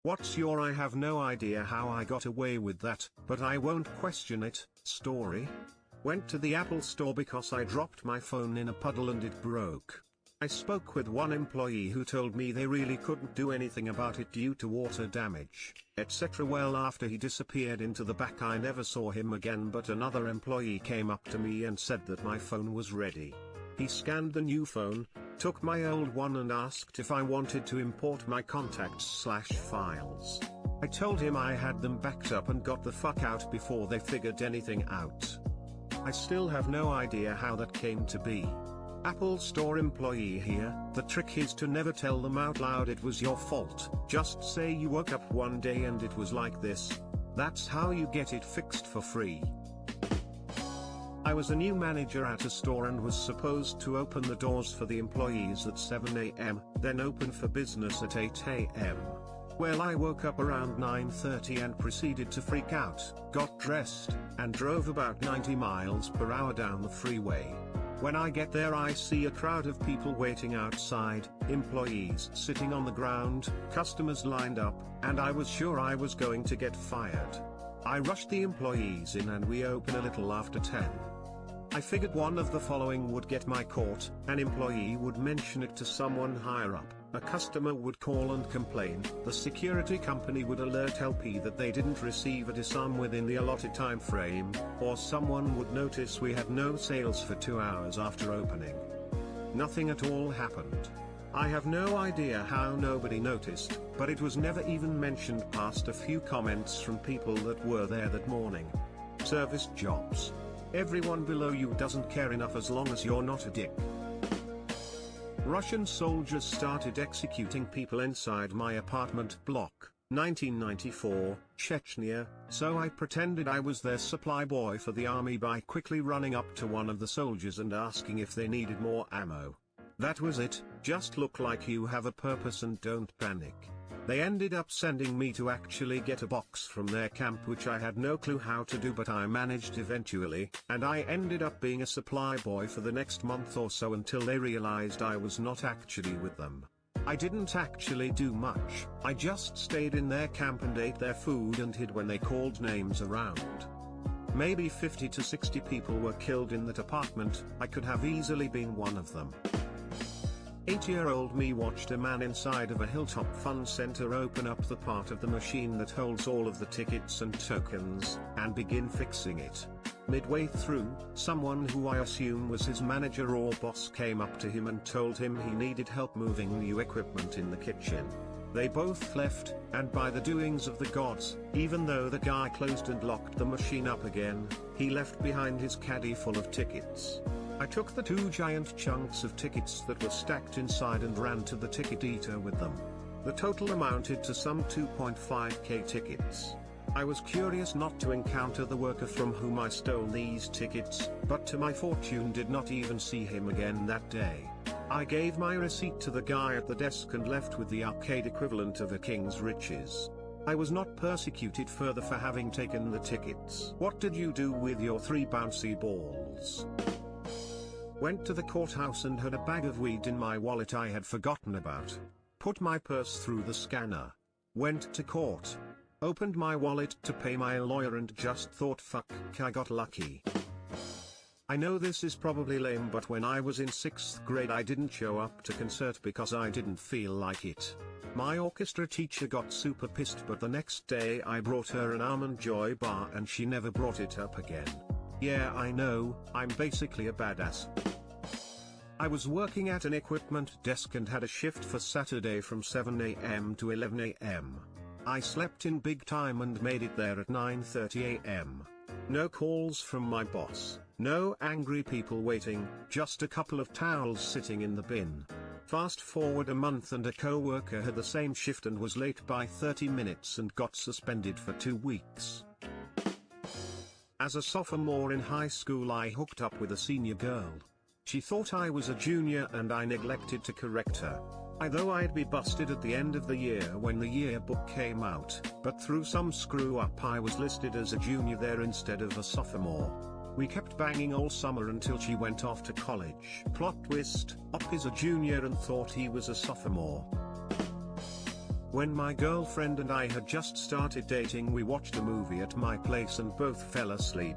What's your I have no idea how I got away with that, but I won't question it, story? Went to the Apple store because I dropped my phone in a puddle and it broke. I spoke with one employee who told me they really couldn't do anything about it due to water damage, etc. Well, after he disappeared into the back I never saw him again, but another employee came up to me and said that my phone was ready. He scanned the new phone, took my old one and asked if I wanted to import my contacts/files. I told him I had them backed up and got the fuck out before they figured anything out. I still have no idea how that came to be. Apple Store employee here, the trick is to never tell them out loud it was your fault. Just say you woke up one day and it was like this. That's how you get it fixed for free. I was a new manager at a store and was supposed to open the doors for the employees at 7 AM, then open for business at 8 AM. Well, I woke up around 9:30 and proceeded to freak out, got dressed, and drove about 90 miles per hour down the freeway. When I get there I see a crowd of people waiting outside, employees sitting on the ground, customers lined up, and I was sure I was going to get fired. I rushed the employees in and we open a little after 10. I figured one of the following would get my coat: an employee would mention it to someone higher up, a customer would call and complain, the security company would alert LP that they didn't receive a disarm within the allotted time frame, or someone would notice we had no sales for 2 hours after opening. Nothing at all happened. I have no idea how nobody noticed, but it was never even mentioned past a few comments from people that were there that morning. Service jobs. Everyone below you doesn't care enough as long as you're not a dick. Russian soldiers started executing people inside my apartment block, 1994, Chechnya, so I pretended I was their supply boy for the army by quickly running up to one of the soldiers and asking if they needed more ammo. That was it, just look like you have a purpose and don't panic. They ended up sending me to actually get a box from their camp, which I had no clue how to do, but I managed eventually, and I ended up being a supply boy for the next month or so until they realized I was not actually with them. I didn't actually do much, I just stayed in their camp and ate their food and hid when they called names around. Maybe 50 to 60 people were killed in that apartment, I could have easily been one of them. 8-year-old me watched a man inside of a Hilltop Fun Center open up the part of the machine that holds all of the tickets and tokens, and begin fixing it. Midway through, someone who I assume was his manager or boss came up to him and told him he needed help moving new equipment in the kitchen. They both left, and by the doings of the gods, even though the guy closed and locked the machine up again, he left behind his caddy full of tickets. I took the 2 giant chunks of tickets that were stacked inside and ran to the ticket eater with them. The total amounted to some 2.5k tickets. I was curious not to encounter the worker from whom I stole these tickets, but to my fortune did not even see him again that day. I gave my receipt to the guy at the desk and left with the arcade equivalent of a king's riches. I was not persecuted further for having taken the tickets. What did you do with your 3 bouncy balls? Went to the courthouse and had a bag of weed in my wallet I had forgotten about. Put my purse through the scanner. Went to court. Opened my wallet to pay my lawyer and just thought, fuck, I got lucky. I know this is probably lame, but when I was in 6th grade I didn't show up to concert because I didn't feel like it. My orchestra teacher got super pissed, but the next day I brought her an Almond Joy bar and she never brought it up again. Yeah, I know, I'm basically a badass. I was working at an equipment desk and had a shift for Saturday from 7 AM to 11 AM. I slept in big time and made it there at 9:30 AM. No calls from my boss, no angry people waiting, just a couple of towels sitting in the bin. Fast forward a month and a co-worker had the same shift and was late by 30 minutes and got suspended for 2 weeks. As a sophomore in high school I hooked up with a senior girl. She thought I was a junior and I neglected to correct her. Though I'd be busted at the end of the year when the yearbook came out, but through some screw up I was listed as a junior there instead of a sophomore. We kept banging all summer until she went off to college. Plot twist, Up is a junior and thought he was a sophomore. When my girlfriend and I had just started dating, we watched a movie at my place and both fell asleep.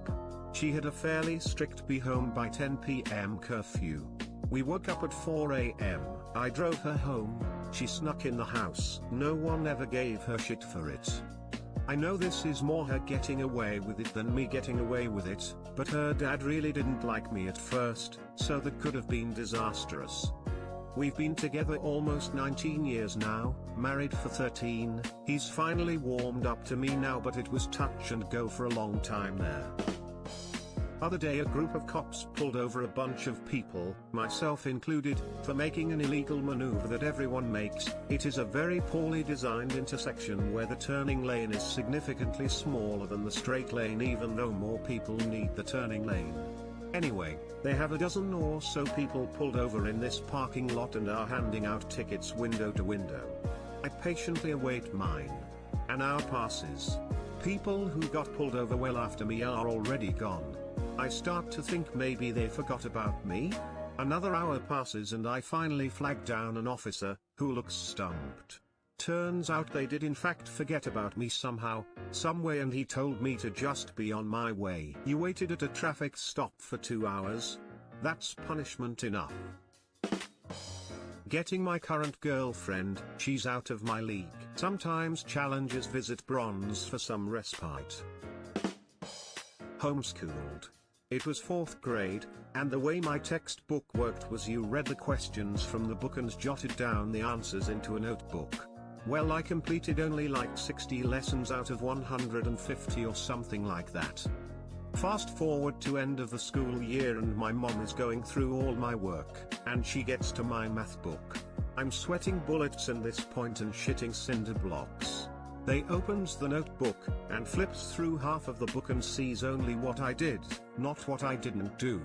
She had a fairly strict be home by 10 p.m. curfew. We woke up at 4 a.m. I drove her home, she snuck in the house. No one ever gave her shit for it. I know this is more her getting away with it than me getting away with it, but her dad really didn't like me at first, so that could have been disastrous. We've been together almost 19 years now, married for 13, he's finally warmed up to me now, but it was touch and go for a long time there. Other day a group of cops pulled over a bunch of people, myself included, for making an illegal maneuver that everyone makes. It is a very poorly designed intersection where the turning lane is significantly smaller than the straight lane, even though more people need the turning lane. Anyway, they have a dozen or so people pulled over in this parking lot and are handing out tickets window to window. I patiently await mine. An hour passes. People who got pulled over well after me are already gone. I start to think maybe they forgot about me. Another hour passes and I finally flag down an officer, who looks stumped. Turns out they did in fact forget about me somehow, someway, and he told me to just be on my way. You waited at a traffic stop for 2 hours? That's punishment enough. Getting my current girlfriend, she's out of my league. Sometimes challenges visit bronze for some respite. Homeschooled. It was 4th grade, and the way my textbook worked was you read the questions from the book and jotted down the answers into a notebook. Well, I completed only like 60 lessons out of 150 or something like that. Fast forward to end of the school year and my mom is going through all my work, and she gets to my math book. I'm sweating bullets in this point and shitting cinder blocks. They opens the notebook, and flips through half of the book and sees only what I did, not what I didn't do.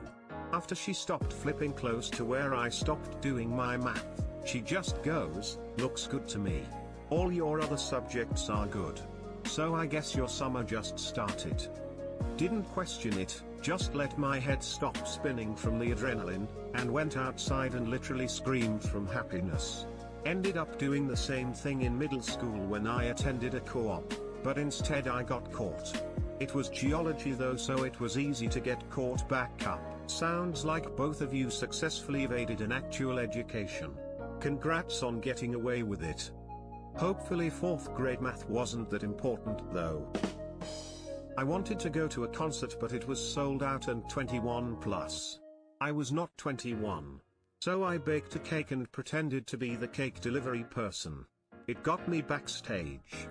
After she stopped flipping close to where I stopped doing my math, she just goes, "Looks good to me. All your other subjects are good. So I guess your summer just started." Didn't question it, just let my head stop spinning from the adrenaline, and went outside and literally screamed from happiness. Ended up doing the same thing in middle school when I attended a co-op, but instead I got caught. It was geology though, so it was easy to get caught back up. Sounds like both of you successfully evaded an actual education. Congrats on getting away with it. Hopefully 4th grade math wasn't that important though. I wanted to go to a concert but it was sold out and 21 plus. I was not 21. So I baked a cake and pretended to be the cake delivery person. It got me backstage.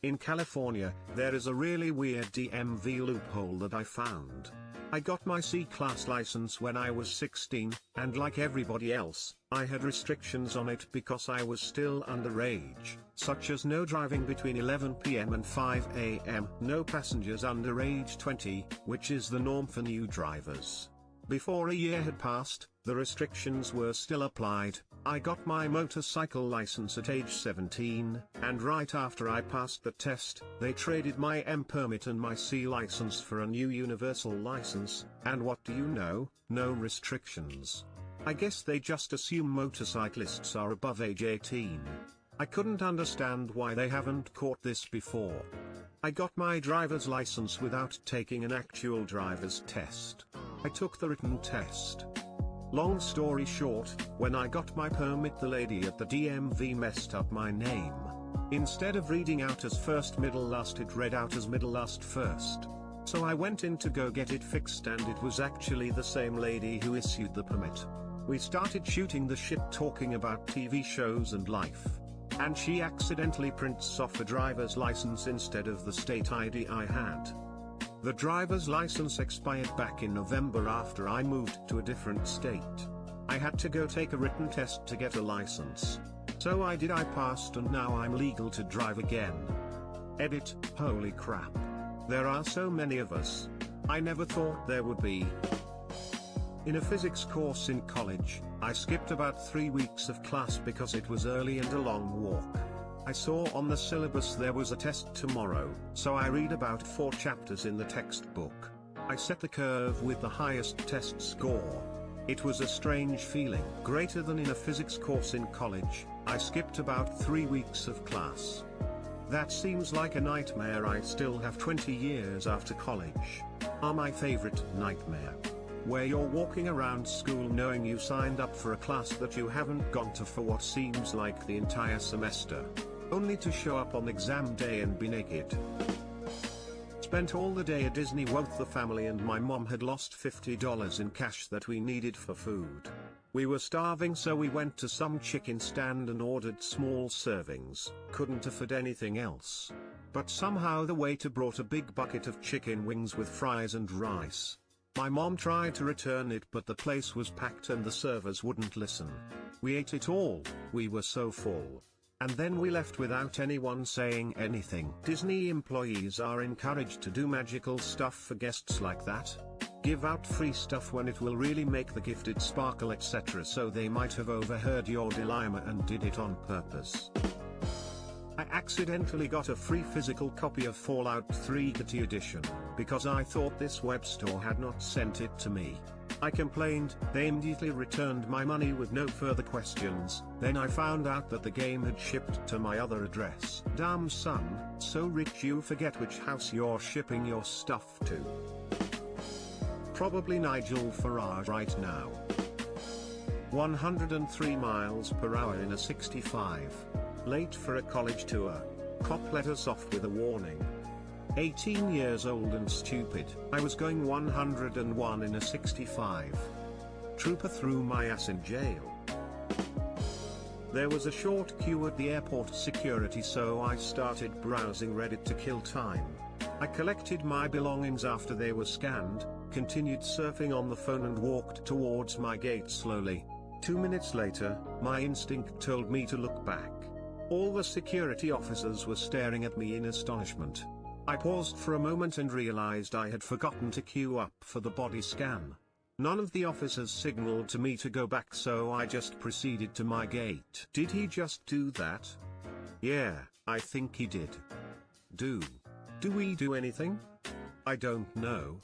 In California, there is a really weird DMV loophole that I found. I got my C-class license when I was 16, and like everybody else, I had restrictions on it because I was still underage, such as no driving between 11 p.m. and 5 a.m., no passengers under age 20, which is the norm for new drivers. Before a year had passed, the restrictions were still applied. I got my motorcycle license at age 17, and right after I passed the test, they traded my M permit and my C license for a new universal license, and what do you know, no restrictions. I guess they just assume motorcyclists are above age 18. I couldn't understand why they haven't caught this before. I got my driver's license without taking an actual driver's test. I took the written test. Long story short, when I got my permit, the lady at the DMV messed up my name. Instead of reading out as first middle last, it read out as middle last first. So I went in to go get it fixed, and it was actually the same lady who issued the permit. We started shooting the shit talking about TV shows and life. And she accidentally prints off a driver's license instead of the state ID I had. The driver's license expired back in November after I moved to a different state. I had to go take a written test to get a license. So I did. I passed and now I'm legal to drive again. Edit, holy crap. There are so many of us. I never thought there would be. In a physics course in college, I skipped about 3 weeks of class because it was early and a long walk. I saw on the syllabus there was a test tomorrow, so I read about 4 chapters in the textbook. I set the curve with the highest test score. It was a strange feeling, greater than in a physics course in college, I skipped about 3 weeks of class. That seems like a nightmare I still have 20 years after college. My favorite nightmare. Where you're walking around school knowing you signed up for a class that you haven't gone to for what seems like the entire semester. Only to show up on exam day and be naked. Spent all the day at Disney with the family and my mom had lost $50 in cash that we needed for food. We were starving so we went to some chicken stand and ordered small servings, couldn't afford anything else. But somehow the waiter brought a big bucket of chicken wings with fries and rice. My mom tried to return it but the place was packed and the servers wouldn't listen. We ate it all, we were so full. And then we left without anyone saying anything. Disney employees are encouraged to do magical stuff for guests like that. Give out free stuff when it will really make the gifted sparkle etc. So they might have overheard your dilemma and did it on purpose. I accidentally got a free physical copy of Fallout 3 Kitty Edition, because I thought this web store had not sent it to me. I complained, they immediately returned my money with no further questions, then I found out that the game had shipped to my other address. Damn son, so rich you forget which house you're shipping your stuff to. Probably Nigel Farage right now. 103 miles per hour in a 65. Late for a college tour. Cop let us off with a warning. 18 years old and stupid. I was going 101 in a 65. Trooper threw my ass in jail. There was a short queue at the airport security so I started browsing Reddit to kill time. I collected my belongings after they were scanned, continued surfing on the phone and walked towards my gate slowly. 2 minutes later, my instinct told me to look back. All the security officers were staring at me in astonishment. I paused for a moment and realized I had forgotten to queue up for the body scan. None of the officers signaled to me to go back so I just proceeded to my gate. Did he just do that? Yeah, I think he did. Do we do anything? I don't know.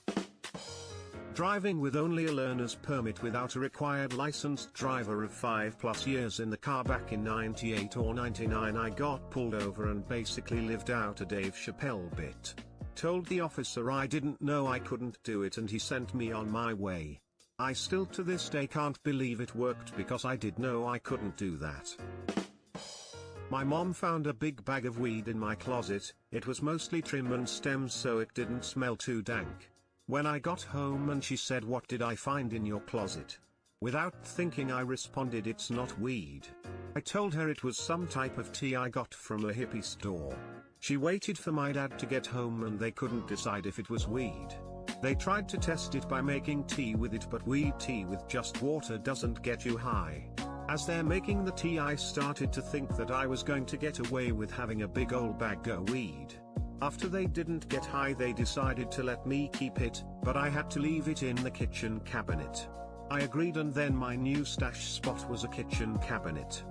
Driving with only a learner's permit without a required licensed driver of 5+ years in the car back in 98 or 99 I got pulled over and basically lived out a Dave Chappelle bit. Told the officer I didn't know I couldn't do it and he sent me on my way. I still to this day can't believe it worked because I did know I couldn't do that. My mom found a big bag of weed in my closet. It was mostly trim and stems so it didn't smell too dank. When I got home and she said, "What did I find in your closet?" Without thinking I responded, "It's not weed." I told her it was some type of tea I got from a hippie store. She waited for my dad to get home and they couldn't decide if it was weed. They tried to test it by making tea with it but weed tea with just water doesn't get you high. As they're making the tea I started to think that I was going to get away with having a big old bag of weed. After they didn't get high they decided to let me keep it, but I had to leave it in the kitchen cabinet. I agreed and then my new stash spot was a kitchen cabinet.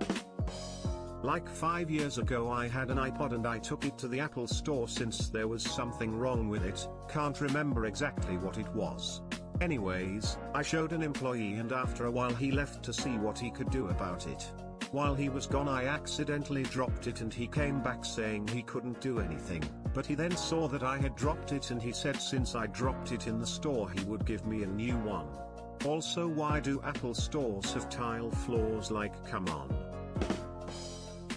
Like 5 years ago I had an iPod and I took it to the Apple store since there was something wrong with it, can't remember exactly what it was. Anyways, I showed an employee and after a while he left to see what he could do about it. While he was gone I accidentally dropped it and he came back saying he couldn't do anything, but he then saw that I had dropped it and he said since I dropped it in the store he would give me a new one. Also, why do Apple stores have tile floors? Like, come on.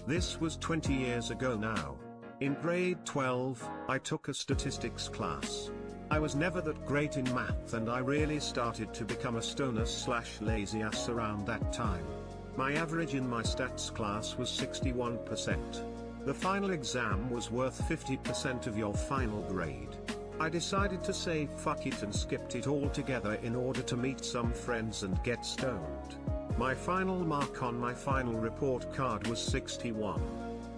This was 20 years ago now. In grade 12, I took a statistics class. I was never that great in math and I really started to become a stoner/lazy ass around that time. My average in my stats class was 61%. The final exam was worth 50% of your final grade. I decided to say fuck it and skipped it altogether in order to meet some friends and get stoned. My final mark on my final report card was 61.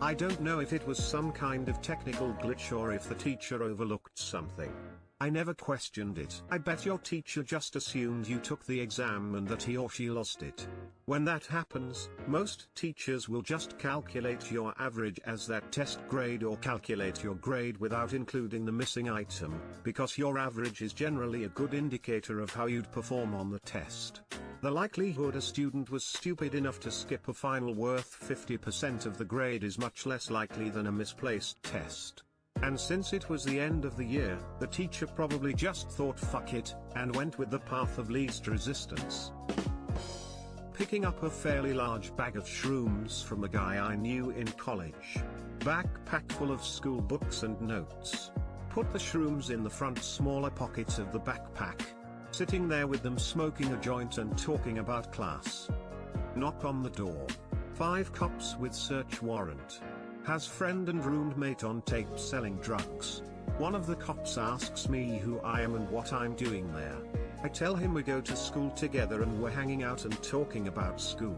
I don't know if it was some kind of technical glitch or if the teacher overlooked something. I never questioned it. I bet your teacher just assumed you took the exam and that he or she lost it. When that happens, most teachers will just calculate your average as that test grade or calculate your grade without including the missing item, because your average is generally a good indicator of how you'd perform on the test. The likelihood a student was stupid enough to skip a final worth 50% of the grade is much less likely than a misplaced test. And since it was the end of the year, the teacher probably just thought fuck it, and went with the path of least resistance. Picking up a fairly large bag of shrooms from the guy I knew in college. Backpack full of school books and notes. Put the shrooms in the front smaller pockets of the backpack. Sitting there with them smoking a joint and talking about class. Knock on the door. 5 cops with search warrant. Has friend and roommate on tape selling drugs. One of the cops asks me who I am and what I'm doing there. I tell him we go to school together and we're hanging out and talking about school.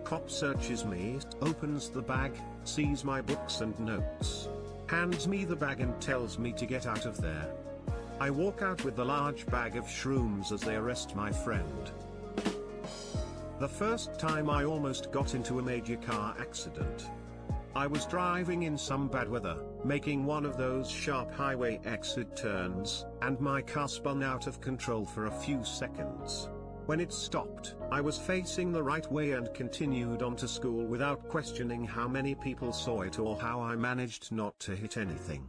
Cop searches me, opens the bag, sees my books and notes. Hands me the bag and tells me to get out of there. I walk out with the large bag of shrooms as they arrest my friend. The first time I almost got into a major car accident. I was driving in some bad weather, making one of those sharp highway exit turns, and my car spun out of control for a few seconds. When it stopped, I was facing the right way and continued on to school without questioning how many people saw it or how I managed not to hit anything.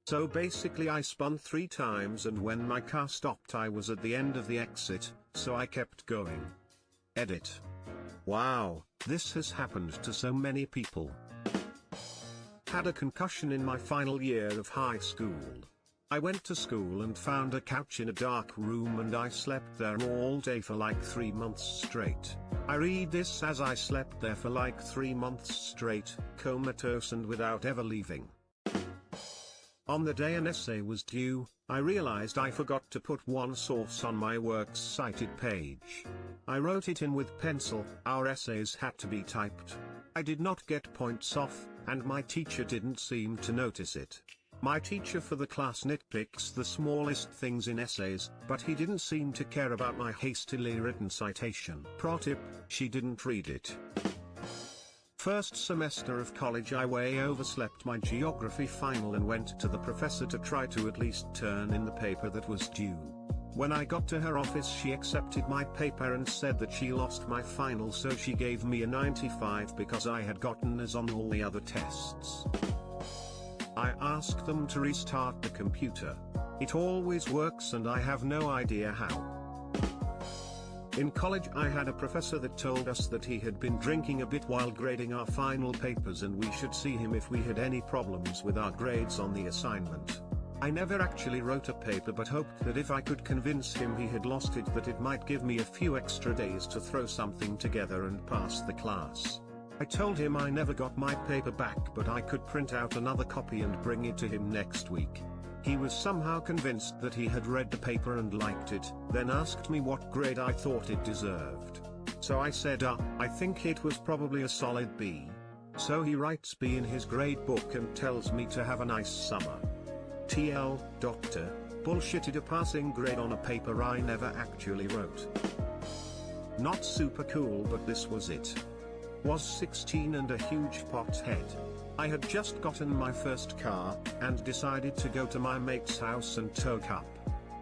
So basically I spun 3 times, and when my car stopped I was at the end of the exit, so I kept going. Edit. Wow, this has happened to so many people. Had a concussion in my final year of high school. I went to school and found a couch in a dark room and I slept there all day for like 3 months straight. I read this as I slept there for like 3 months straight, comatose and without ever leaving. On the day an essay was due, I realized I forgot to put one source on my works cited page. I wrote it in with pencil. Our essays had to be typed. I did not get points off, and my teacher didn't seem to notice it. My teacher for the class nitpicks the smallest things in essays, but he didn't seem to care about my hastily written citation. Pro tip, she didn't read it. First semester of college I way overslept my geography final and went to the professor to try to at least turn in the paper that was due. When I got to her office she accepted my paper and said that she lost my final, so she gave me a 95 because I had gotten A's on all the other tests. I asked them to restart the computer. It always works and I have no idea how. In college I had a professor that told us that he had been drinking a bit while grading our final papers and we should see him if we had any problems with our grades on the assignment. I never actually wrote a paper but hoped that if I could convince him he had lost it that it might give me a few extra days to throw something together and pass the class. I told him I never got my paper back but I could print out another copy and bring it to him next week. He was somehow convinced that he had read the paper and liked it, then asked me what grade I thought it deserved. So I said I think it was probably a solid B. So he writes B in his grade book and tells me to have a nice summer. TL, doctor, bullshitted a passing grade on a paper I never actually wrote. Not super cool but this was it. Was 16 and a huge pothead. I had just gotten my first car, and decided to go to my mate's house and toke up.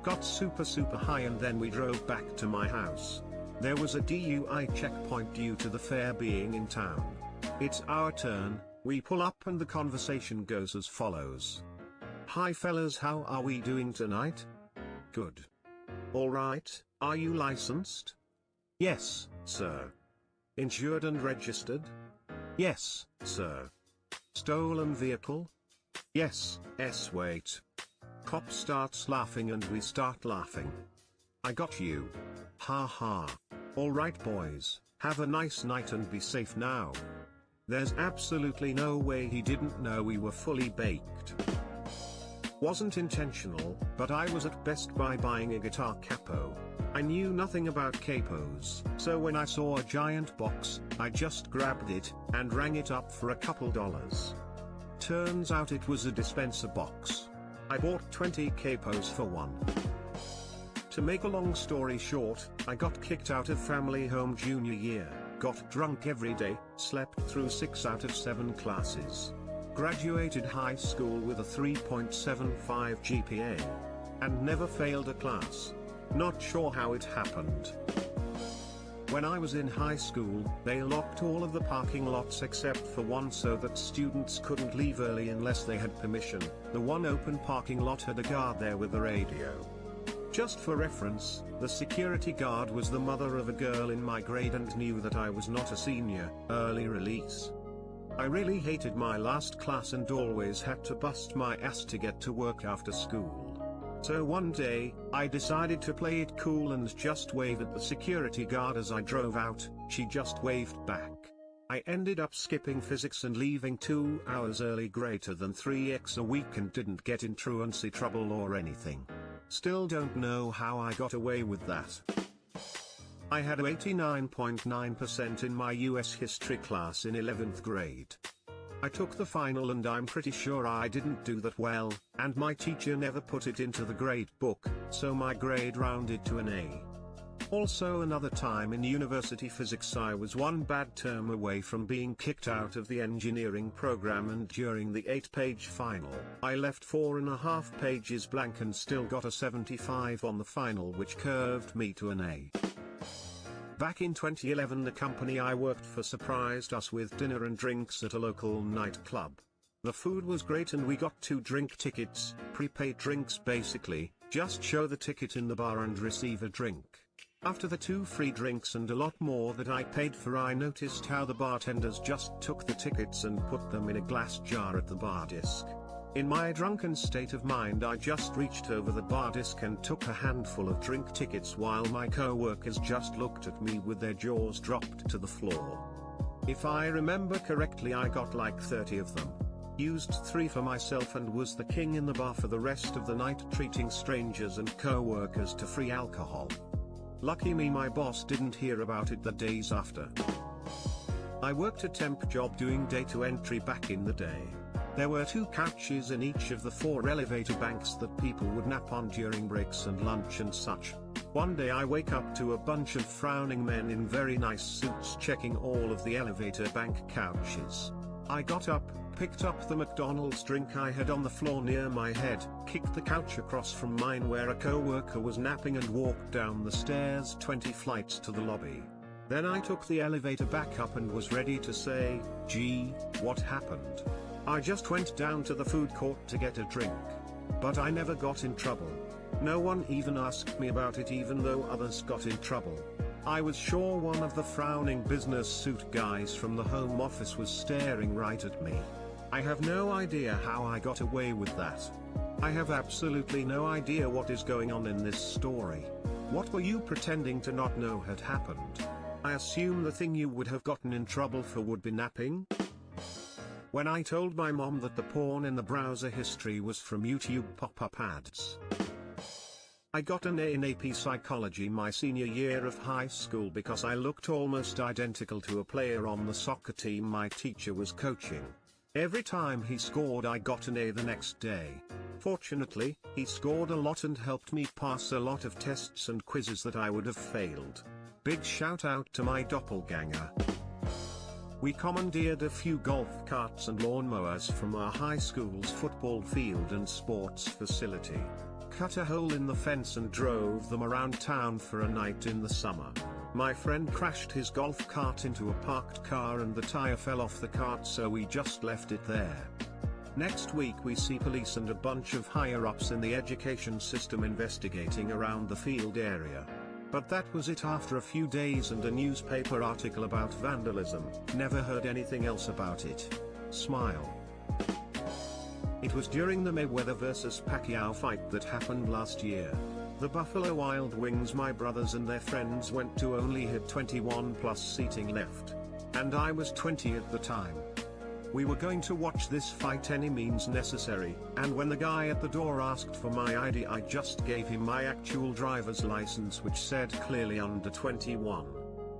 Got super high and then we drove back to my house. There was a DUI checkpoint due to the fair being in town. It's our turn, we pull up and the conversation goes as follows. Hi fellas, how are we doing tonight? Good. Alright, are you licensed? Yes, sir. Insured and registered? Yes, sir. Stolen vehicle? Yes, wait. Cop starts laughing and we start laughing. I got you. Ha ha. Alright boys, have a nice night and be safe now. There's absolutely no way he didn't know we were fully baked. Wasn't intentional, but I was at Best Buy buying a guitar capo. I knew nothing about capos, so when I saw a giant box, I just grabbed it, and rang it up for a couple dollars. Turns out it was a dispenser box. I bought 20 capos for one. To make a long story short, I got kicked out of family home junior year, got drunk every day, slept through 6 out of 7 classes. Graduated high school with a 3.75 GPA. And never failed a class. Not sure how it happened. When I was in high school, they locked all of the parking lots except for one so that students couldn't leave early unless they had permission. The one open parking lot had a guard there with a radio. Just for reference, the security guard was the mother of a girl in my grade and knew that I was not a senior, early release. I really hated my last class and always had to bust my ass to get to work after school. So one day, I decided to play it cool and just wave at the security guard as I drove out. She just waved back. I ended up skipping physics and leaving 2 hours early greater than 3x a week and didn't get in truancy trouble or anything. Still don't know how I got away with that. I had 89.9% in my US history class in 11th grade. I took the final and I'm pretty sure I didn't do that well, and my teacher never put it into the grade book, so my grade rounded to an A. Also another time in university physics I was one bad term away from being kicked out of the engineering program, and during the 8-page final, I left 4.5 pages blank and still got a 75 on the final, which curved me to an A. Back in 2011 the company I worked for surprised us with dinner and drinks at a local nightclub. The food was great and we got 2 drink tickets, prepaid drinks basically, just show the ticket in the bar and receive a drink. After the 2 free drinks and a lot more that I paid for, I noticed how the bartenders just took the tickets and put them in a glass jar at the bar disc. In my drunken state of mind I just reached over the bar disc and took a handful of drink tickets while my co-workers just looked at me with their jaws dropped to the floor. If I remember correctly I got like 30 of them. Used 3 for myself and was the king in the bar for the rest of the night, treating strangers and co-workers to free alcohol. Lucky me my boss didn't hear about it the days after. I worked a temp job doing data entry back in the day. There were 2 couches in each of the 4 elevator banks that people would nap on during breaks and lunch and such. One day I wake up to a bunch of frowning men in very nice suits checking all of the elevator bank couches. I got up, picked up the McDonald's drink I had on the floor near my head, kicked the couch across from mine where a co-worker was napping and walked down the stairs 20 flights to the lobby. Then I took the elevator back up and was ready to say, "Gee, what happened?" I just went down to the food court to get a drink. But I never got in trouble. No one even asked me about it even though others got in trouble. I was sure one of the frowning business suit guys from the home office was staring right at me. I have no idea how I got away with that. I have absolutely no idea what is going on in this story. What were you pretending to not know had happened? I assume the thing you would have gotten in trouble for would be napping? When I told my mom that the porn in the browser history was from YouTube pop-up ads. I got an A in AP Psychology my senior year of high school because I looked almost identical to a player on the soccer team my teacher was coaching. Every time he scored I got an A the next day. Fortunately, he scored a lot and helped me pass a lot of tests and quizzes that I would have failed. Big shout out to my doppelganger. We commandeered a few golf carts and lawnmowers from our high school's football field and sports facility, cut a hole in the fence and drove them around town for a night in the summer. My friend crashed his golf cart into a parked car and the tire fell off the cart, so we just left it there. Next week we see police and a bunch of higher-ups in the education system investigating around the field area. But that was it after a few days and a newspaper article about vandalism. Never heard anything else about it. Smile. It was during the Mayweather vs Pacquiao fight that happened last year. The Buffalo Wild Wings, my brothers and their friends went to, only had 21 plus seating left. And I was 20 at the time. We were going to watch this fight any means necessary, and when the guy at the door asked for my ID I just gave him my actual driver's license, which said clearly under 21.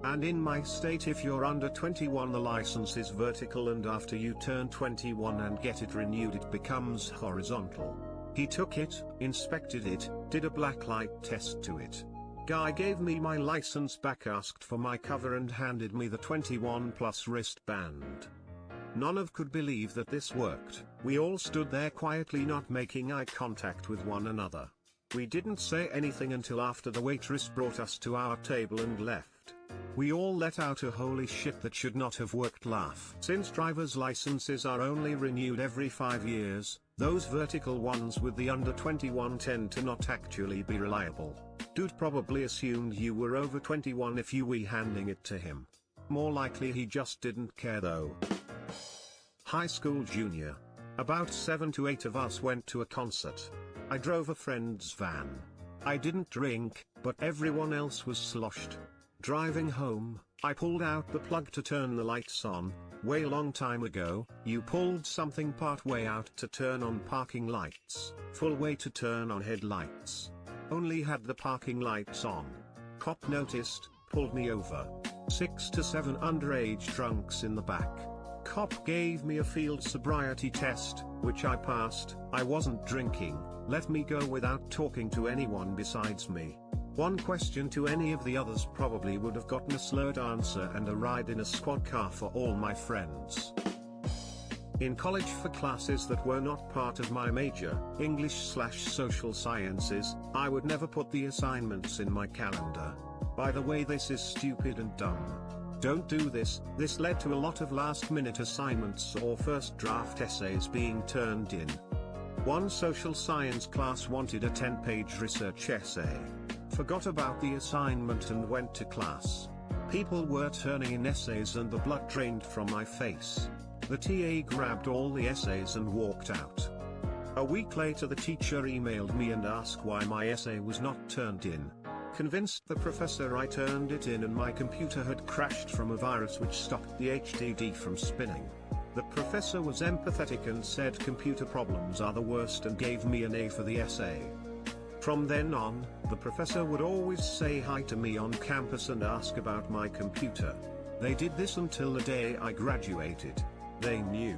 And in my state if you're under 21 the license is vertical, and after you turn 21 and get it renewed it becomes horizontal. He took it, inspected it, did a black light test to it. Guy gave me my license back, asked for my cover and handed me the 21 plus wristband. None of could believe that this worked. We all stood there quietly, not making eye contact with one another. We didn't say anything until after the waitress brought us to our table and left. We all let out a holy shit that should not have worked laugh. Since driver's licenses are only renewed every 5 years, those vertical ones with the under 21 tend to not actually be reliable. Dude probably assumed you were over 21 if you were handing it to him. More likely he just didn't care though. High school junior. About 7 to 8 of us went to a concert. I drove a friend's van. I didn't drink, but everyone else was sloshed. Driving home, I pulled out the plug to turn the lights on. Way long time ago, you pulled something part way out to turn on parking lights, full way to turn on headlights. Only had the parking lights on. Cop noticed, pulled me over. 6 to 7 underage drunks in the back. Cop gave me a field sobriety test, which I passed. I wasn't drinking, let me go without talking to anyone besides me. One question to any of the others probably would have gotten a slurred answer and a ride in a squad car for all my friends. In college for classes that were not part of my major, English/social sciences, I would never put the assignments in my calendar. By the way, this is stupid and dumb. Don't do this. This led to a lot of last-minute assignments or first draft essays being turned in. One social science class wanted a 10-page research essay. Forgot about the assignment and went to class. People were turning in essays and the blood drained from my face. The TA grabbed all the essays and walked out. A week later the teacher emailed me and asked why my essay was not turned in. Convinced the professor I turned it in and my computer had crashed from a virus which stopped the HDD from spinning. The professor was empathetic and said computer problems are the worst and gave me an A for the essay. From then on, the professor would always say hi to me on campus and ask about my computer. They did this until the day I graduated. They knew.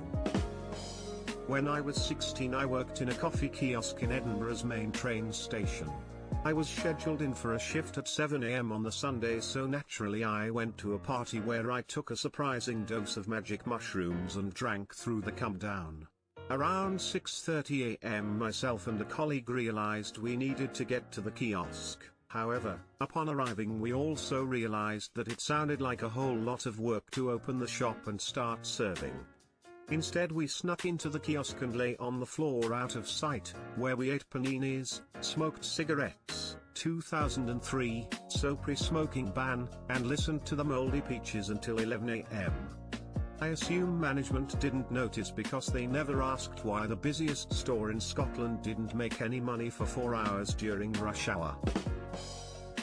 When I was 16 I worked in a coffee kiosk in Edinburgh's main train station. I was scheduled in for a shift at 7 AM on the Sunday, so naturally I went to a party where I took a surprising dose of magic mushrooms and drank through the come down. Around 6:30 AM myself and a colleague realized we needed to get to the kiosk. However, upon arriving we also realized that it sounded like a whole lot of work to open the shop and start serving. Instead we snuck into the kiosk and lay on the floor out of sight, where we ate paninis, smoked cigarettes, 2003, so pre-smoking ban, and listened to the Moldy Peaches until 11 AM. I assume management didn't notice because they never asked why the busiest store in Scotland didn't make any money for 4 hours during rush hour.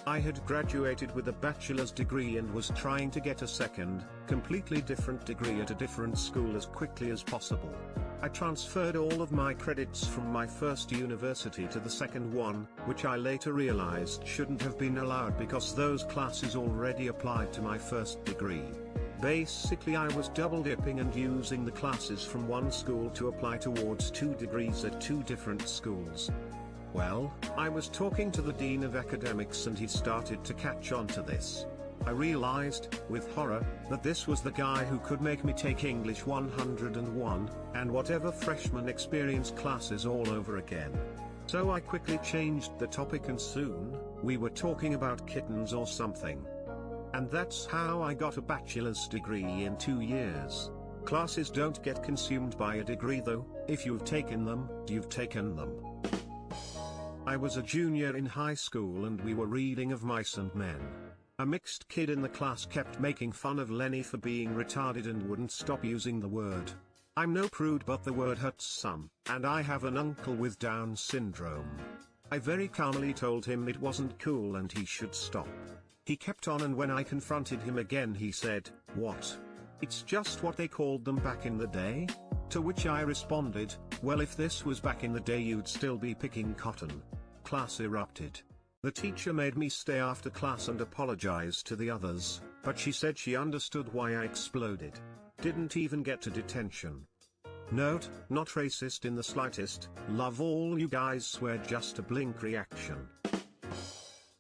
I had graduated with a bachelor's degree and was trying to get a second, completely different degree at a different school as quickly as possible. I transferred all of my credits from my first university to the second one, which I later realized shouldn't have been allowed because those classes already applied to my first degree. Basically I was double dipping and using the classes from one school to apply towards 2 degrees at 2 different schools. Well, I was talking to the Dean of Academics and he started to catch on to this. I realized, with horror, that this was the guy who could make me take English 101, and whatever freshman experience classes all over again. So I quickly changed the topic and soon, we were talking about kittens or something. And that's how I got a bachelor's degree in 2 years. Classes don't get consumed by a degree though. If you've taken them, you've taken them. I was a junior in high school and we were reading Of Mice and Men. A mixed kid in the class kept making fun of Lenny for being retarded and wouldn't stop using the word. I'm no prude but the word hurts some, and I have an uncle with Down syndrome. I very calmly told him it wasn't cool and he should stop. He kept on and when I confronted him again he said, "What? It's just what they called them back in the day?" To which I responded, "Well, if this was back in the day you'd still be picking cotton." Class erupted. The teacher made me stay after class and apologize to the others, but she said she understood why I exploded. Didn't even get to detention. Note, not racist in the slightest, love all you guys, swear just a blink reaction.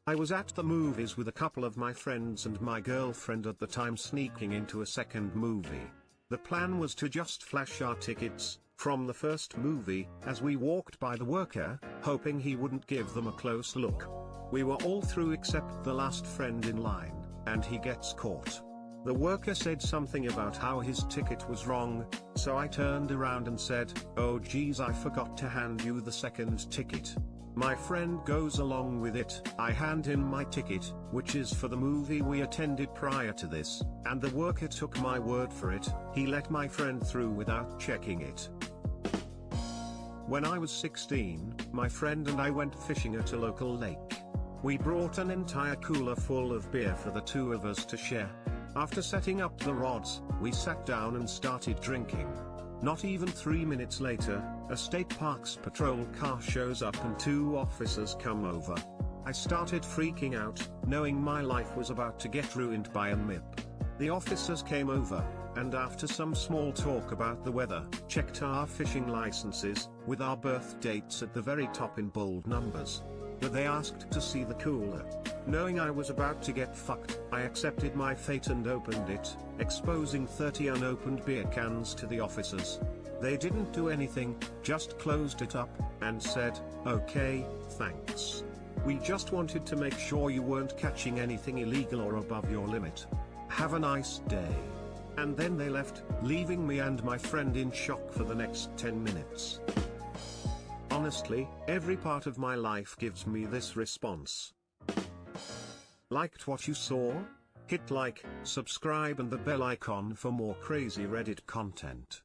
I was at the movies with a couple of my friends and my girlfriend at the time, sneaking into a second movie. The plan was to just flash our tickets from the first movie as we walked by the worker, hoping he wouldn't give them a close look. We were all through except the last friend in line. and he gets caught. The worker said something about how his ticket was wrong, so I turned around and said, "Oh geez, I forgot to hand you the second ticket." My friend goes along with it. I hand in my ticket, which is for the movie we attended prior to this, and the worker took my word for it. He let my friend through without checking it. When I was 16, my friend and I went fishing at a local lake. We brought an entire cooler full of beer for the two of us to share. After setting up the rods, we sat down and started drinking. Not even 3 minutes later, a state parks patrol car shows up and two officers come over. I started freaking out, knowing my life was about to get ruined by a MIP. The officers came over, and after some small talk about the weather, checked our fishing licenses, with our birth dates at the very top in bold numbers. But they asked to see the cooler. Knowing I was about to get fucked, I accepted my fate and opened it, exposing 30 unopened beer cans to the officers. They didn't do anything, just closed it up, and said, "Okay, thanks. We just wanted to make sure you weren't catching anything illegal or above your limit. Have a nice day." And then they left, leaving me and my friend in shock for the next 10 minutes. Honestly, every part of my life gives me this response. Liked what you saw? Hit like, subscribe and the bell icon for more crazy Reddit content.